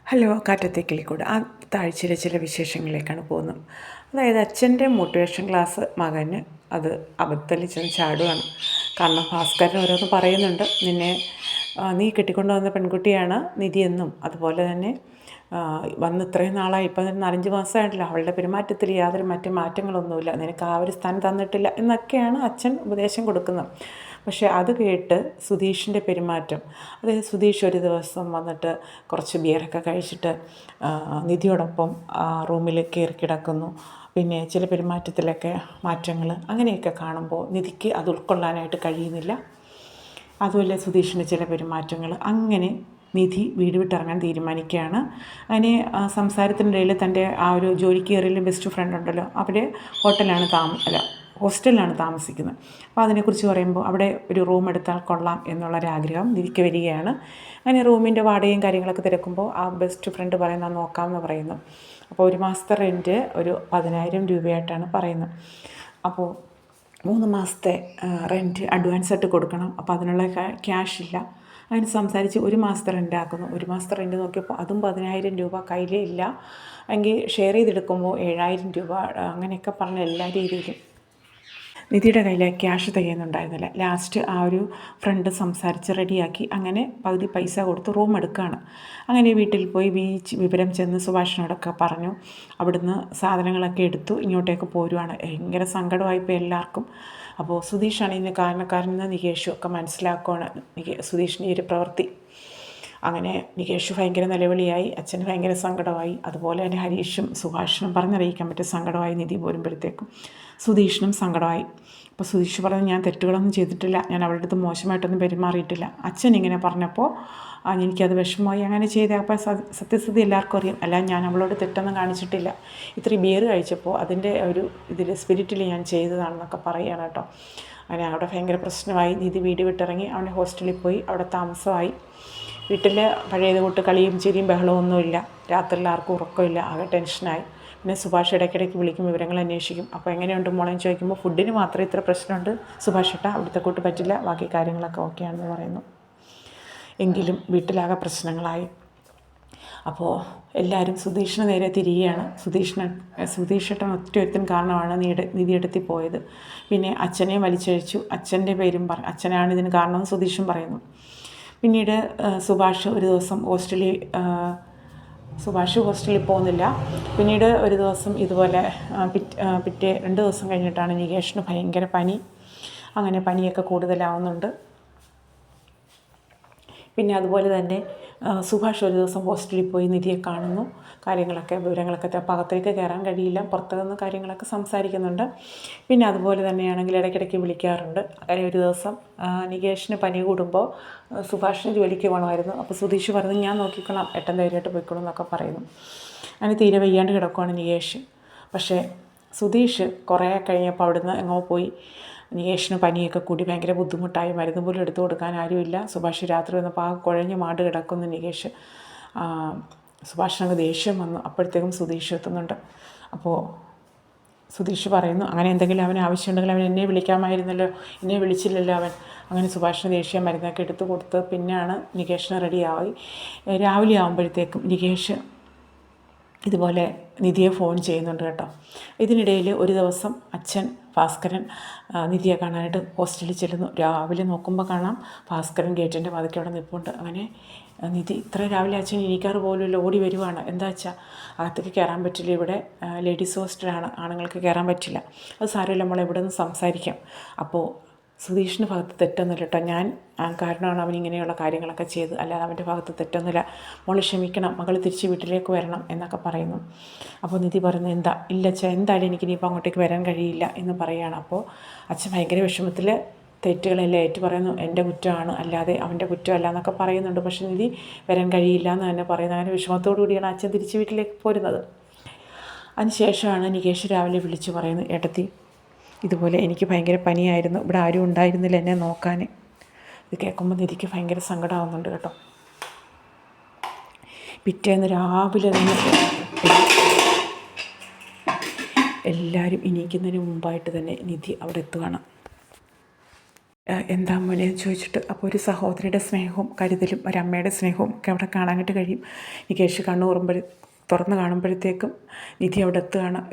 Hello, കാറ്റത്തെ കിളിക്കൂട്. ആദ്യത്തെ ആഴ്ചയിലെ ചില വിശേഷങ്ങളിലേക്കാണ് പോകുന്നത്. അതായത് അച്ഛൻ്റെ മോട്ടിവേഷൻ ക്ലാസ് മകന് അത് അബദ്ധത്തിൽ ചെന്ന് ചാടുകയാണ്. കാരണം ഭാസ്കരൻ ഓരോന്ന് പറയുന്നുണ്ട്. നീ കെട്ടിക്കൊണ്ട് വന്ന പെൺകുട്ടിയാണ് നിധിയെന്നും, അതുപോലെ തന്നെ വന്ന് ഇത്രയും നാളായി, ഇപ്പം 4-5 മാസമായിട്ടില്ല, അവളുടെ പെരുമാറ്റത്തിൽ യാതൊരു മറ്റു മാറ്റങ്ങളൊന്നുമില്ല, നിനക്ക് ആ ഒരു സ്ഥാനം തന്നിട്ടില്ല എന്നൊക്കെയാണ് അച്ഛൻ ഉപദേശം കൊടുക്കുന്നത്. പക്ഷേ അത് കേട്ട് സുധീഷിൻ്റെ പെരുമാറ്റം, അതായത് സുധീഷ് ഒരു ദിവസം വന്നിട്ട് കുറച്ച് ബിയറൊക്കെ കഴിച്ചിട്ട് നിധിയോടൊപ്പം റൂമിൽ കയറി കിടക്കുന്നു. പിന്നെ ചില പെരുമാറ്റത്തിലൊക്കെ മാറ്റങ്ങൾ അങ്ങനെയൊക്കെ കാണുമ്പോൾ നിധിക്ക് അത് ഉൾക്കൊള്ളാനായിട്ട് കഴിയുന്നില്ല. അതുപോലെ സുധീഷിൻ്റെ ചില പെരുമാറ്റങ്ങൾ, അങ്ങനെ നിധി വീട് വിട്ടിറങ്ങാൻ തീരുമാനിക്കുകയാണ്. അങ്ങനെ സംസാരത്തിനിടയിൽ തൻ്റെ ആ ഒരു ജോലിക്ക് കയറിയ ബെസ്റ്റ് ഫ്രണ്ട് ഉണ്ടല്ലോ, അവിടെ ഹോസ്റ്റലിലാണ് താമസിക്കുന്നത്. അപ്പോൾ അതിനെക്കുറിച്ച് പറയുമ്പോൾ അവിടെ ഒരു റൂം എടുത്താൽ കൊള്ളാം എന്നുള്ളൊരാഗ്രഹം നിധിക്ക് വരികയാണ്. അങ്ങനെ റൂമിൻ്റെ വാടകയും കാര്യങ്ങളൊക്കെ തിരക്കുമ്പോൾ ആ ബെസ്റ്റ് ഫ്രണ്ട് പറയുന്നത് നോക്കാമെന്ന് പറയുന്നു. അപ്പോൾ ഒരു മാസത്തെ റെൻറ്റ് ഒരു 10,000 രൂപയായിട്ടാണ് പറയുന്നത്. അപ്പോൾ 3 മാസത്തെ റെൻറ്റ് അഡ്വാൻസായിട്ട് കൊടുക്കണം. അപ്പോൾ അതിനുള്ള ക്യാഷ് ഇല്ല. അങ്ങനെ സംസാരിച്ച് 1 മാസത്തെ റെൻ്റ് ആക്കുന്നു. 1 മാസത്തെ റെൻറ്റ് നോക്കിയപ്പോൾ അതും 10,000 രൂപ കയ്യിലേ ഇല്ല. എങ്കിൽ ഷെയർ ചെയ്തെടുക്കുമ്പോൾ 7,000 രൂപ, അങ്ങനെയൊക്കെ പറഞ്ഞ എല്ലാ രീതിയിലും നിധിയുടെ കയ്യിൽ ക്യാഷ് തികയുന്നുണ്ടായിരുന്നില്ല. ലാസ്റ്റ് ആ ഒരു ഫ്രണ്ട് സംസാരിച്ച് റെഡിയാക്കി അങ്ങനെ പകുതി പൈസ കൊടുത്ത് റൂം എടുക്കുകയാണ്. അങ്ങനെ വീട്ടിൽ പോയി വിവരം ചെന്ന് സുഭാഷിനോടൊക്കെ പറഞ്ഞു. അവിടുന്ന് സാധനങ്ങളൊക്കെ എടുത്തു ഇങ്ങോട്ടേക്ക് പോരുവാണ്. ഭയങ്കര സങ്കടമായിപ്പോൾ എല്ലാവർക്കും. അപ്പോൾ സുധീഷാണ് ഇതിന് കാരണക്കാരനെന്ന് നികേഷും ഒക്കെ മനസ്സിലാക്കുകയാണ് സുധീഷിൻ്റെ ഈ ഒരു പ്രവൃത്തി. അങ്ങനെ നികേഷ് ഭയങ്കര നിലവിളിയായി, അച്ഛന് ഭയങ്കര സങ്കടമായി. അതുപോലെ തന്നെ ഹരീഷും സുഭാഷിനും പറഞ്ഞറിയിക്കാൻ പറ്റിയ സങ്കടമായി. നിധി പോരുമ്പോഴത്തേക്കും സുധീഷിനും സങ്കടമായി. അപ്പോൾ സുധീഷ് പറഞ്ഞു, ഞാൻ തെറ്റുകളൊന്നും ചെയ്തിട്ടില്ല, ഞാൻ അവളുടെ അടുത്ത് മോശമായിട്ടൊന്നും പെരുമാറിയിട്ടില്ല. അച്ഛൻ ഇങ്ങനെ പറഞ്ഞപ്പോൾ എനിക്കത് വിഷമമായി അങ്ങനെ ചെയ്തേ. അപ്പോൾ സത്യസ്ഥിതി എല്ലാവർക്കും അറിയാം, അല്ല ഞാൻ അവളോട് തെറ്റൊന്നും കാണിച്ചിട്ടില്ല. ഇത്രയും ബിയർ കഴിച്ചപ്പോൾ അതിൻ്റെ ഒരു സ്പിരിറ്റിൽ ഞാൻ ചെയ്തതാണെന്നൊക്കെ പറയുകയാണ് കേട്ടോ. അങ്ങനെ അവിടെ ഭയങ്കര പ്രശ്നമായി. നിധി വീട് വിട്ടിറങ്ങി അവൻ്റെ ഹോസ്റ്റലിൽ പോയി അവിടെ താമസമായി. വീട്ടിൽ പഴയത് കൂട്ട് കളിയും ചിരിയും ബഹളമൊന്നുമില്ല. രാത്രിയിൽ ആർക്കും ഉറക്കമില്ല, ആകെ ടെൻഷനായി. പിന്നെ സുഭാഷ് ഇടയ്ക്കിടയ്ക്ക് വിളിക്കും, വിവരങ്ങൾ അന്വേഷിക്കും. അപ്പോൾ എങ്ങനെയുണ്ട് മോളെന്ന് ചോദിക്കുമ്പോൾ ഫുഡിന് മാത്രമേ ഇത്ര പ്രശ്നമുണ്ട് സുഭാഷ് ഏട്ടാ, അവിടുത്തെ കൂട്ട് പറ്റില്ല, ബാക്കി കാര്യങ്ങളൊക്കെ ഓക്കെയാണെന്ന് പറയുന്നു. എങ്കിലും വീട്ടിലാകെ പ്രശ്നങ്ങളായി. അപ്പോൾ എല്ലാവരും സുധീഷിന് നേരെ തിരികെയാണ്. സുധീഷേട്ടൻ ഒറ്റയൊരുത്തൻ കാരണമാണ് നിധിയെടുത്തി പോയത്. പിന്നെ അച്ഛനെയും വലിച്ചഴിച്ചു. അച്ഛൻ്റെ പേരും അച്ഛനാണ് ഇതിന് കാരണമെന്ന് സുധീഷും പറയുന്നു. പിന്നീട് സുഭാഷ് ഒരു ദിവസം ഹോസ്റ്റലിൽ പോകുന്നില്ല. പിന്നീട് ഒരു ദിവസം ഇതുപോലെ പിറ്റേ 2 ദിവസം കഴിഞ്ഞിട്ടാണ് നികേഷിന് ഭയങ്കര പനി. അങ്ങനെ പനിയൊക്കെ കൂടുതലാവുന്നുണ്ട്. പിന്നെ അതുപോലെ തന്നെ സുഭാഷ് ഒരു ദിവസം ഹോസ്റ്റലിൽ പോയി നിധിയെ കാണുന്നു. വിവരങ്ങളൊക്കെ അകത്തേക്ക് കയറാൻ കഴിയില്ല, പുറത്തു നിന്ന് കാര്യങ്ങളൊക്കെ സംസാരിക്കുന്നുണ്ട്. പിന്നെ അതുപോലെ തന്നെയാണെങ്കിൽ ഇടയ്ക്കിടയ്ക്ക് വിളിക്കാറുണ്ട്. അങ്ങനെ ഒരു ദിവസം നികേഷിന് പനി കൂടുമ്പോൾ സുഭാഷിന് ജോലിക്ക് പോകണമായിരുന്നു. അപ്പോൾ സുധീഷ് പറഞ്ഞു, ഞാൻ നോക്കിക്കോളാം, ഏട്ടൻ ധൈര്യമായിട്ട് പോയിക്കോളും എന്നൊക്കെ പറയുന്നു. അങ്ങനെ തീരെ വയ്യാണ്ട് കിടക്കുവാണ് നികേഷ്. പക്ഷേ സുധീഷ് കുറേ കഴിഞ്ഞപ്പോൾ അവിടുന്ന് എങ്ങോ പോയി. നികേഷിന് പനിയൊക്കെ കൂടി ഭയങ്കര ബുദ്ധിമുട്ടായി. മരുന്ന് പോലും എടുത്തു കൊടുക്കാൻ ആരുമില്ല. സുഭാഷ് രാത്രി വന്നപ്പോൾ ആ കുഴഞ്ഞ് മാട് കിടക്കുന്നു നികേഷ്. സുഭാഷിനങ്ങ് ദേഷ്യം വന്നു. അപ്പോഴത്തേക്കും സുധീഷ് എത്തുന്നുണ്ട്. അപ്പോൾ സുധീഷ് പറയുന്നു, അങ്ങനെ എന്തെങ്കിലും അവന് ആവശ്യമുണ്ടെങ്കിൽ അവൻ എന്നെ വിളിക്കാമായിരുന്നല്ലോ, എന്നെ വിളിച്ചില്ലല്ലോ അവൻ. അങ്ങനെ സുഭാഷിന് ദേഷ്യം മരുന്നൊക്കെ എടുത്തു കൊടുത്ത് പിന്നെയാണ് നികേഷിന് റെഡിയായി. രാവിലെ ആകുമ്പോഴത്തേക്കും നികേഷ് ഇതുപോലെ നിധിയെ ഫോൺ ചെയ്യുന്നുണ്ട് കേട്ടോ. ഇതിനിടയിൽ ഒരു ദിവസം അച്ഛൻ ഭാസ്കരൻ നിധിയെ കാണാനായിട്ട് ഹോസ്റ്റലിൽ ചെല്ലുന്നു. രാവിലെ നോക്കുമ്പോൾ കാണാം ഭാസ്കരൻ ഗേറ്റിൻ്റെ വാതിൽക്ക് അവിടെ നിൽപ്പുണ്ട്. അങ്ങനെ നിധി ഇത്ര രാവിലെ അച്ഛൻ എണീക്കാറ് പോലുമില്ല, ഓടി വരുവാണ്. എന്താ വെച്ചാൽ അകത്തേക്ക് കയറാൻ പറ്റില്ല, ഇവിടെ ലേഡീസ് ഹോസ്റ്റലാണ്, ആണുങ്ങൾക്ക് കയറാൻ പറ്റില്ല. അത് സാരമില്ല, നമ്മൾ ഇവിടെ നിന്ന് സംസാരിക്കാം. അപ്പോൾ സുധീഷിൻ്റെ ഭാഗത്ത് തെറ്റൊന്നുമില്ല കേട്ടോ, ഞാൻ കാരണമാണ് അവനിങ്ങനെയുള്ള കാര്യങ്ങളൊക്കെ ചെയ്ത്, അല്ലാതെ അവൻ്റെ ഭാഗത്ത് തെറ്റൊന്നുമില്ല, മോൾ ക്ഷമിക്കണം, മകൾ തിരിച്ച് വീട്ടിലേക്ക് വരണം എന്നൊക്കെ പറയുന്നു. അപ്പോൾ നിധി പറയുന്നു, ഇല്ല അച്ഛാ, എന്തായാലും എനിക്കിനിയിപ്പോൾ അങ്ങോട്ടേക്ക് വരാൻ കഴിയില്ല എന്ന് പറയുകയാണ്. അപ്പോൾ അച്ഛൻ ഭയങ്കര വിഷമത്തിൽ തെറ്റുകളെല്ലാം ഏറ്റു പറയുന്നു. എൻ്റെ കുറ്റമാണ്, അല്ലാതെ അവൻ്റെ കുറ്റമല്ല എന്നൊക്കെ പറയുന്നുണ്ട്. പക്ഷേ നിധി വരാൻ കഴിയില്ല എന്ന് തന്നെ പറയുന്നത്. അങ്ങനെ വിഷമത്തോടു കൂടിയാണ് അച്ഛൻ തിരിച്ച് വീട്ടിലേക്ക് പോരുന്നത്. അതിനുശേഷമാണ് നികേഷ് രാവിലെ വിളിച്ച് പറയുന്നത്, ഏട്ടത്തി ഇതുപോലെ എനിക്ക് ഭയങ്കര പനിയായിരുന്നു, ഇവിടെ ആരും ഉണ്ടായിരുന്നില്ല എന്നെ നോക്കാൻ. ഇത് കേൾക്കുമ്പോൾ നിധിക്ക് ഭയങ്കര സങ്കടമാകുന്നുണ്ട് കേട്ടോ. പിറ്റേന്ന് രാവിലെ തന്നെ എല്ലാവരും എണീക്കുന്നതിന് മുമ്പായിട്ട് തന്നെ നിധി അവിടെ എത്തുകയാണ്. എന്താ മോനെ എന്ന് ചോദിച്ചിട്ട് അപ്പോൾ ഒരു സഹോദരിയുടെ സ്നേഹവും കരുതലും ഒരമ്മയുടെ സ്നേഹവും ഒക്കെ അവിടെ കാണാനായിട്ട് കഴിയും. നികേഷ് തുറന്ന് കാണുമ്പോഴത്തേക്കും നിധി അവിടെ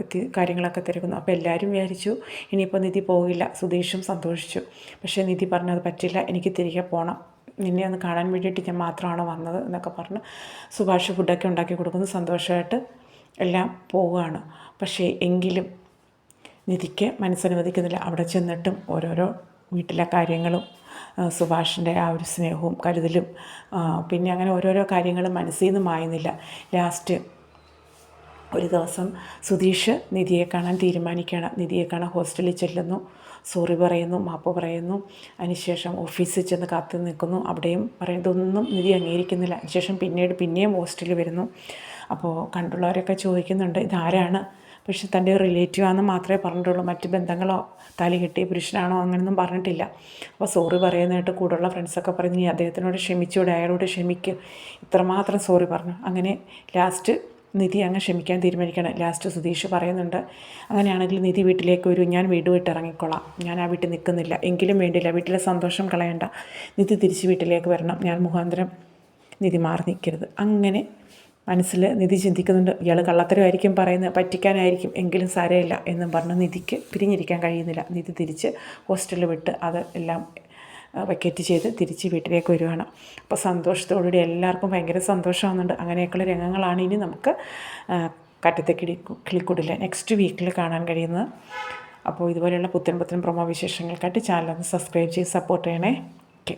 എത്തി കാര്യങ്ങളൊക്കെ തിരക്കുന്നു. അപ്പോൾ എല്ലാവരും വിചാരിച്ചു ഇനിയിപ്പോൾ നിധി പോകില്ല. സുധീഷും സന്തോഷിച്ചു. പക്ഷേ നിധി പറഞ്ഞു അത് പറ്റില്ല, എനിക്ക് തിരികെ പോകണം, നിന്നെ ഒന്ന് കാണാൻ വേണ്ടിയിട്ട് ഞാൻ മാത്രമാണ് വന്നത് എന്നൊക്കെ പറഞ്ഞ് സുഭാഷ് ഫുഡൊക്കെ ഉണ്ടാക്കി കൊടുക്കുന്നു. സന്തോഷമായിട്ട് എല്ലാം പോവുകയാണ്. പക്ഷേ എങ്കിലും നിധിക്ക് മനസ്സനുവദിക്കുന്നില്ല. അവിടെ ചെന്നിട്ടും ഓരോരോ വീട്ടിലെ കാര്യങ്ങളും സുഭാഷിൻ്റെ ആ ഒരു സ്നേഹവും കരുതലും പിന്നെ അങ്ങനെ ഓരോരോ കാര്യങ്ങളും മനസ്സിൽ നിന്ന് മായുന്നില്ല. ലാസ്റ്റ് ഒരു ദിവസം സുധീഷ് നിധിയെ കാണാൻ തീരുമാനിക്കുകയാണ്. നിധിയെ കാണാൻ ഹോസ്റ്റലിൽ ചെല്ലുന്നു, സോറി പറയുന്നു, മാപ്പ് പറയുന്നു. അതിനുശേഷം ഓഫീസിൽ ചെന്ന് കാത്തു നിൽക്കുന്നു. അവിടെയും പറയുന്നതൊന്നും നിധി അംഗീകരിക്കുന്നില്ല. അതിനുശേഷം പിന്നെയും ഹോസ്റ്റലിൽ വരുന്നു. അപ്പോൾ കണ്ടുള്ളവരൊക്കെ ചോദിക്കുന്നുണ്ട് ഇതാരാണ്. പക്ഷെ തൻ്റെ റിലേറ്റീവ് ആണെന്ന് മാത്രമേ പറഞ്ഞിട്ടുള്ളൂ. മറ്റ് ബന്ധങ്ങളോ താലി കെട്ടിയ പുരുഷനാണോ അങ്ങനെയൊന്നും പറഞ്ഞിട്ടില്ല. അപ്പോൾ സോറി പറയുന്നതായിട്ട് കൂടെയുള്ള ഫ്രണ്ട്സൊക്കെ പറഞ്ഞു നീ അദ്ദേഹത്തിനോട് ക്ഷമിച്ചൂടെ, അയാളോട് ക്ഷമിക്കും, ഇത്രമാത്രം സോറി പറഞ്ഞു. അങ്ങനെ ലാസ്റ്റ് നിധി അങ്ങ് ക്ഷമിക്കാൻ തീരുമാനിക്കണം. ലാസ്റ്റ് സുധീഷ് പറയുന്നുണ്ട് അങ്ങനെയാണെങ്കിൽ നിധി വീട്ടിലേക്ക് വരൂ, ഞാൻ വീട് വിട്ട് ഇറങ്ങിക്കൊള്ളാം, ഞാൻ ആ വീട്ടിൽ നിൽക്കുന്നില്ല, എങ്കിലും വേണ്ടില്ല, വീട്ടിലെ സന്തോഷം കളയണ്ട, നിധി തിരിച്ച് വീട്ടിലേക്ക് വരണം, ഞാൻ മുഖാന്തരം നിധി മാറി നിൽക്കരുത്. അങ്ങനെ മനസ്സിൽ നിധി ചിന്തിക്കുന്നുണ്ട് ഇയാൾ കള്ളത്തരമായിരിക്കും പറയുന്നത്, പറ്റിക്കാനായിരിക്കും, എങ്കിലും സാരമില്ല എന്നും പറഞ്ഞ് നിധിക്ക് പിരിഞ്ഞിരിക്കാൻ കഴിയുന്നില്ല. നിധി തിരിച്ച് ഹോസ്റ്റലിൽ വിട്ട് അത് എല്ലാം വെക്കേറ്റ് ചെയ്ത് തിരിച്ച് വീട്ടിലേക്ക് വരുവാണ്. അപ്പോൾ സന്തോഷത്തോടുകൂടി എല്ലാവർക്കും ഭയങ്കര സന്തോഷമാകുന്നുണ്ട്. അങ്ങനെയൊക്കെയുള്ള രംഗങ്ങളാണ് ഇനി നമുക്ക് കാറ്റത്തെ കിളിക്കൂടില്ല നെക്സ്റ്റ് വീക്കിൽ കാണാൻ കഴിയുന്നത്. അപ്പോൾ ഇതുപോലെയുള്ള പുത്തൻ പ്രൊമോ വിശേഷങ്ങൾക്കായിട്ട് ചാനൽ ഒന്ന് സബ്സ്ക്രൈബ് ചെയ്ത് സപ്പോർട്ട് ചെയ്യണേ. ഓക്കെ.